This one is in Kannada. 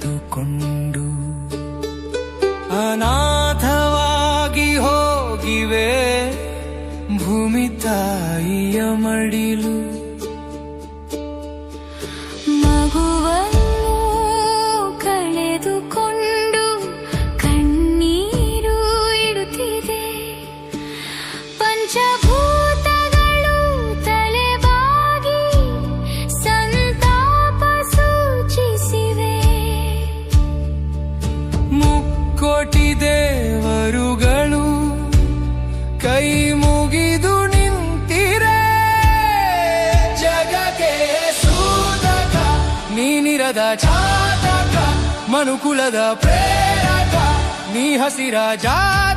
ಕಳೆದುಕೊಂಡು ಅನಾಥವಾಗಿ ಹೋಗಿವೆ ಭೂಮಿ ತಾಯಿಯ ಮಡಿಲು. ಮಗುವನ್ನು ಕಳೆದುಕೊಂಡು ಕಣ್ಣೀರು ಇಡುತ್ತಿದೆ. ಪಂಚಭೂತಗಳು ತಲೆಬಾಗಿ ಸಂತಾಪ ಸೂಚಿಸಿವೆ. ಮುಕ್ಕೋಟಿ ದೇವರುಗಳು ಕೈ ಮುಗಿದು ನಿಂತಿರೆ. ಜಗಕ್ಕೆ ಸೂತಕ ನೀನಿರದ ಚಾತಕ, ಮನುಕುಲದ ಪ್ರೇರಕ ನೀ ಹಸಿರ ಜಾತಕ.